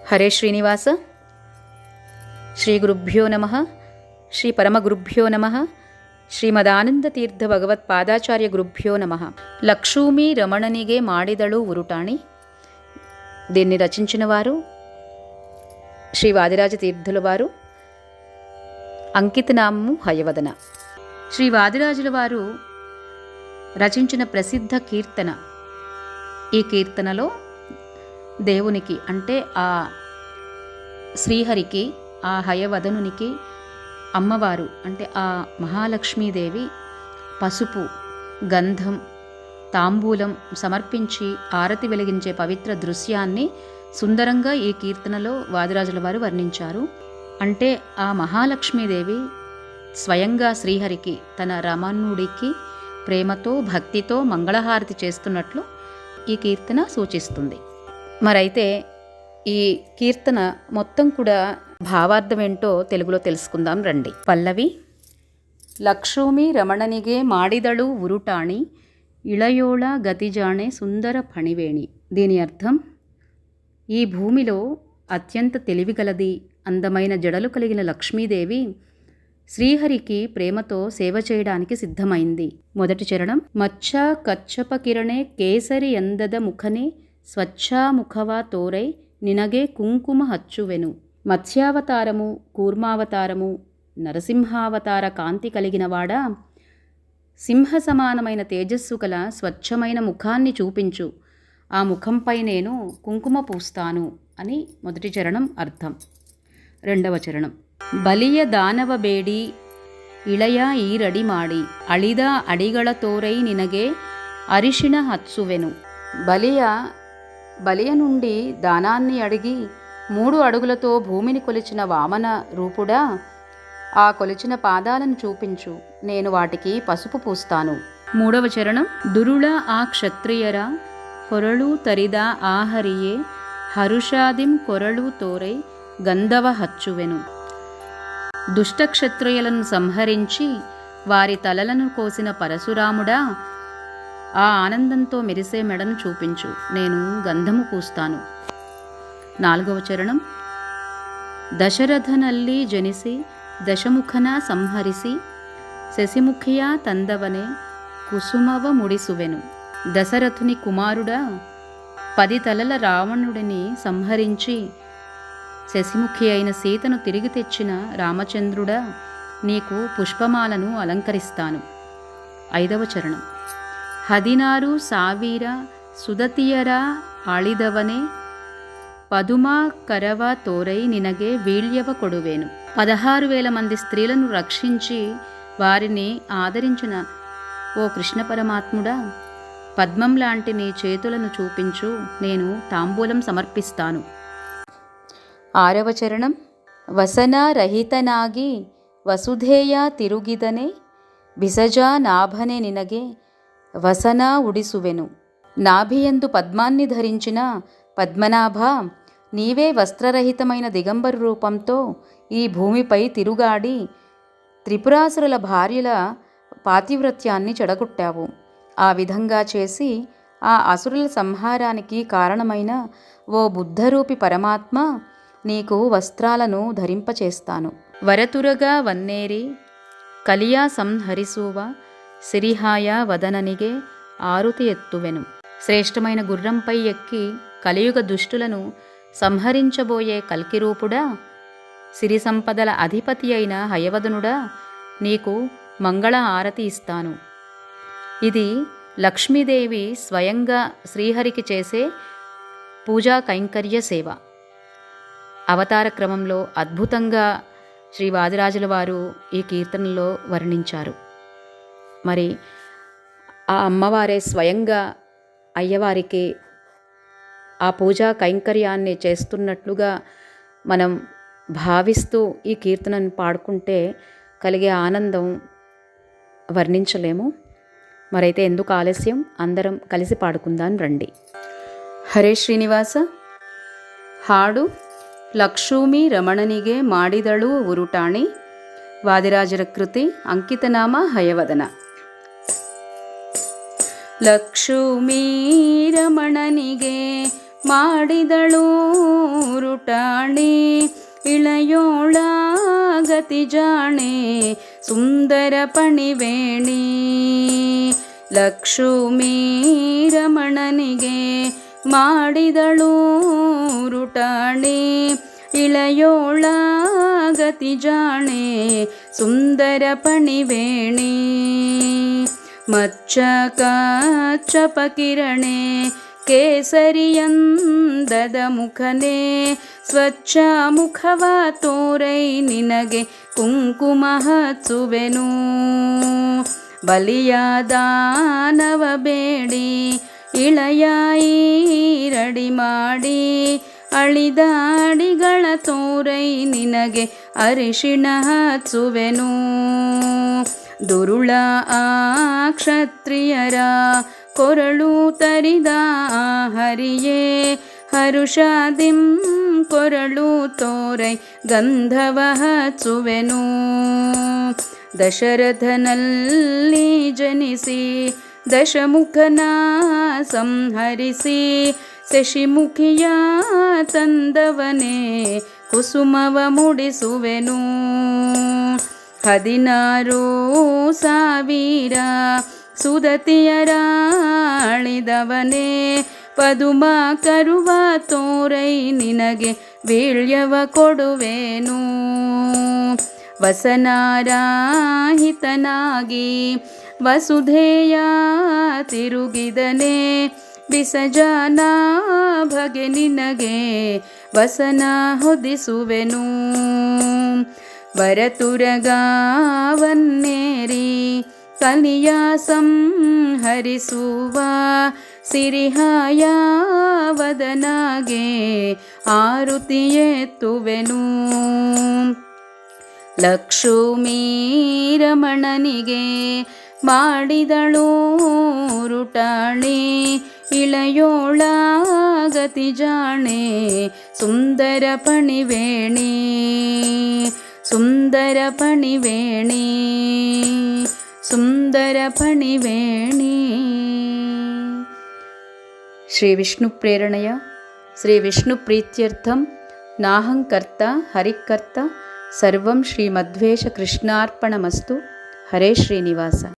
హరే శ్రీనివాస. శ్రీ గురుభ్యో నమః. శ్రీ పరమగురుభ్యో నమః. ಶ್ರೀಮದಾನಂದತೀರ್ಥ ಭಗವತ್ಪಾದಾಚಾರ್ಯ ಗುರುಭ್ಯೋ నమః. లక్ష్మీ రమణనిగే మాడిదಳು ఉరుటాణి. దీన్ని రచించిన వారు శ్రీ వాదిరాజ తీర్థుల వారు. అంకితనామము హయవదన. శ్రీ వాదిరాజుల వారు రచించిన ప్రసిద్ధ కీర్తన. ఈ కీర్తనలో దేవునికి అంటే ఆ శ్రీహరికి, ఆ హయవదనునికి అమ్మవారు అంటే ఆ మహాలక్ష్మీదేవి పసుపు, గంధం, తాంబూలం సమర్పించి ఆరతి వెలిగించే పవిత్ర దృశ్యాన్ని సుందరంగా ఈ కీర్తనలో వాదిరాజుల వారు వర్ణించారు. అంటే ఆ మహాలక్ష్మీదేవి స్వయంగా శ్రీహరికి తన రమణుడికి ప్రేమతో భక్తితో మంగళహారతి చేస్తున్నట్లు ఈ కీర్తన సూచిస్తుంది. మరైతే ఈ కీర్తన మొత్తం కూడా భావార్థం ఏంటో తెలుగులో తెలుసుకుందాం రండి. పల్లవి. లక్ష్మీ రమణనిగే మాడిదಳು ఉరుటాణి ఇళయోళ గతిజాణే సుందర ఫణివేణి. దీని అర్థం, ఈ భూమిలో అత్యంత తెలివిగలది, అందమైన జడలు కలిగిన లక్ష్మీదేవి శ్రీహరికి ప్రేమతో సేవ చేయడానికి సిద్ధమైంది. మొదటి చరణం. మచ్చ కచ్చప కిరణే కేసరి ఎందద ముఖనే స్వచ్ఛా ముఖవా తోరై నినగే కుంకుమ హచ్చువెను. మత్స్యావతారము, కూర్మావతారము, నరసింహావతార కాంతి కలిగినవాడా, సింహ సమానమైన తేజస్సు గల స్వచ్ఛమైన ముఖాన్ని చూపించు, ఆ ముఖంపై నేను కుంకుమ పూస్తాను అని మొదటి చరణం అర్థం. రెండవ చరణం. బలియ దానవ ಬೇಡಿ ಇಳೆಯ ಈ ರಡಿ ಮಾಡಿ ಅಳಿದ ಅಡಿಗಳ ತೋರೈ ನಿನಗೆ ಅರಿಶಿಣ ಹಚ್ಚುವೆನು. బలియ నుండి దానాన్ని అడిగి 3 అడుగులతో భూమిని కొలిచిన వామన రూపుడా, ఆ కొలిచిన పాదాలను చూపించు, నేను వాటికి పసుపు పూస్తాను. మూడవ చరణం. దురుళ ఆ క్షత్రియర కొరళు తరిద ఆహరియే హరుషాదిం కొరళు తోరై గంధవ హచ్చువెను. దుష్టక్షత్రియులను సంహరించి వారి తలలను కోసిన పరశురాముడా, ఆ ఆనందంతో మెరిసే మెడను చూపించు, నేను గంధము పూస్తాను. నాలుగవ చరణం. దశరథనల్లి జనిసి దశముఖన సంహరిసి శశిముఖియ తందవనే కుసుమవ ముడిసువెను. దశరథుని కుమారుడా, 10 తలల రావణుడిని సంహరించి శశిముఖి అయిన సీతను తిరిగి తెచ్చిన రామచంద్రుడా, నీకు పుష్పమాలను అలంకరిస్తాను. ఐదవ చరణం. 16 ಸಾವಿರ ಸುದತಿಯರ ಆಳಿದವನೇ పదుమా కరవ తోరై నినగే వీళ్యవ కొడువేను. 16,000 మంది స్త్రీలను రక్షించి వారిని ఆదరించిన ఓ కృష్ణ పరమాత్ముడా, పద్మం లాంటి నీ చేతులను చూపించు, నేను తాంబూలం సమర్పిస్తాను. ఆరవ చరణం. వసన రహితనాగి వసుధేయ తిరుగిదనే బిసజా నాభనే నినగే వసన ఉడిసువెను. నాభియందు పద్మాన్ని ధరించిన పద్మనాభ, నీవే వస్త్రరహితమైన దిగంబర రూపంతో ఈ భూమిపై తిరుగాడి త్రిపురాసురుల భార్యల పాతివ్రత్యాన్ని చెడగొట్టావు. ఆ విధంగా చేసి ఆ అసురుల సంహారానికి కారణమైన ఓ బుద్ధరూపి పరమాత్మ, నీకు వస్త్రాలను ధరింపచేస్తాను. వరతురగా వన్నేరి కలియా సంహరిసూవ సిరిహాయ వదననిగే ఆరుతి ఎత్తువెను. శ్రేష్టమైన గుర్రంపై ఎక్కి కలియుగ దుష్టులను సంహరించబోయే కల్కిరూపుడా, సిరి సంపదల అధిపతి అయిన హయవదనుడా, నీకు మంగళ ఆరతి ఇస్తాను. ఇది లక్ష్మీదేవి స్వయంగా శ్రీహరికి చేసే పూజా కైంకర్య సేవ. అవతార క్రమంలో అద్భుతంగా శ్రీ వాదిరాజుల వారు ఈ కీర్తనలో వర్ణించారు. మరి ఆ అమ్మవారే స్వయంగా అయ్యవారికి ఆ పూజా కైంకర్యాన్ని చేస్తున్నట్లుగా మనం భావిస్తూ ఈ కీర్తనను పాడుకుంటే కలిగే ఆనందం వర్ణించలేము. మరైతే ఎందుకు ఆలస్యం, అందరం కలిసి పాడుకుందాం రండి. హరే శ్రీనివాస. ಹಾಡು ಲಕ್ಷ್ಮೀ ರಮಣನಿಗೆ ಮಾಡಿದಳು ಉರುಟಾಣಿ. ವಾದಿರಾಜರ ಕೃತಿ. ಅಂಕಿತನಾಮ ಹಯವದನ. ಲಕ್ಷ್ಮೀ ರಮಣನಿಗೆ ಮಾಡಿದಳು ರೂಟಾಣಿ ಇಳೆಯೋಳಾಗತಿ ಜಾಣೆ ಸುಂದರ ಪಣಿವೇಣಿ ಲಕ್ಷ್ಮೀ ರಮಣನಿಗೆ ಮಾಡಿದಳು ರೂಟಾಣಿ ಇಳೆಯೋಳಾಗತಿ ಜಾಣೆ ಸುಂದರ ಪಣಿವೇಣಿ ಮಚ್ಚಕ ಚಪಕಿರಣೆ ಕೇಸರಿಯಂದದ ಮುಖನೆ ಸ್ವಚ್ಛ ಮುಖವ ತೋರೈ ನಿನಗೆ ಕುಂಕುಮ ಹಚ್ಚುವೆನು ಬಲಿಯಾದಾನವ ಬೇಡಿ ಇಳೆಯಾಯಿರಡಿ ಮಾಡಿ ಅಳಿದಾಡಿಗಳ ತೋರೈ ನಿನಗೆ ಅರಿಶಿಣ ಹಚ್ಚುವೆನು ದುರುಳ ಆ ಕ್ಷತ್ರಿಯರ ಕೊರಳು ತರಿದ ಹರಿಯೇ ಹರುಷಾದಿಂ ಕೊರಳು ತೋರೈ ಗಂಧವ ಹಚ್ಚುವೆನು ದಶರಥನಲ್ಲಿ ಜನಿಸಿ ದಶಮುಖನ ಸಂಹರಿಸಿ ಶಶಿಮುಖಿಯ ತಂದವನೇ ಕುಸುಮವ ಮುಡಿಸುವೆನು 16,000 ಸುದತಿಯರಾಳಿದವನೇ ಪದುಮ ಕರುವ ತೋರೈ ನಿನಗೆ ವೀಳ್ಯವ ಕೊಡುವೆನು ವಸನಾರಾಹಿತನಾಗಿ ವಸುಧೇಯ ತಿರುಗಿದನೆ ಬಿಸಜಾನ ಭಗೆ ನಿನಗೆ ವಸನ ಹೊದಿಸುವೆನು ವರತುರಗಾವನ್ನೇರಿ ಕಲಿಯ ಸಂಹರಿಸುವ ಸಿರಿಹಾಯ ವದನಾಗೆ ಆರುತಿ ಎತ್ತುವೆನು ಲಕ್ಷ್ಮೀ ರಮಣನಿಗೆ ಮಾಡಿದಳು ರೂಟಾಣಿ ಇಳೆಯೋಳಾಗತಿ ಜಾಣೆ ಸುಂದರ ಪಣಿವೇಣಿ ಸುಂದರ ಪಣಿವೇಣಿ ಸುಂದರ ಪಣಿವೇಣಿ. ಶ್ರೀ ವಿಷ್ಣು ಪ್ರೇರಣೆಯ ಶ್ರೀ ವಿಷ್ಣು ಪ್ರೀತ್ಯರ್ಥಂ ನಾಹಂಕರ್ತ ಹರಿಕರ್ತ ಸರ್ವಂ ಶ್ರೀ ಮಧ್ವೇಶ ಕೃಷ್ಣಾರ್ಪಣಮಸ್ತು. ಹರೇ ಶ್ರೀನಿವಾಸ.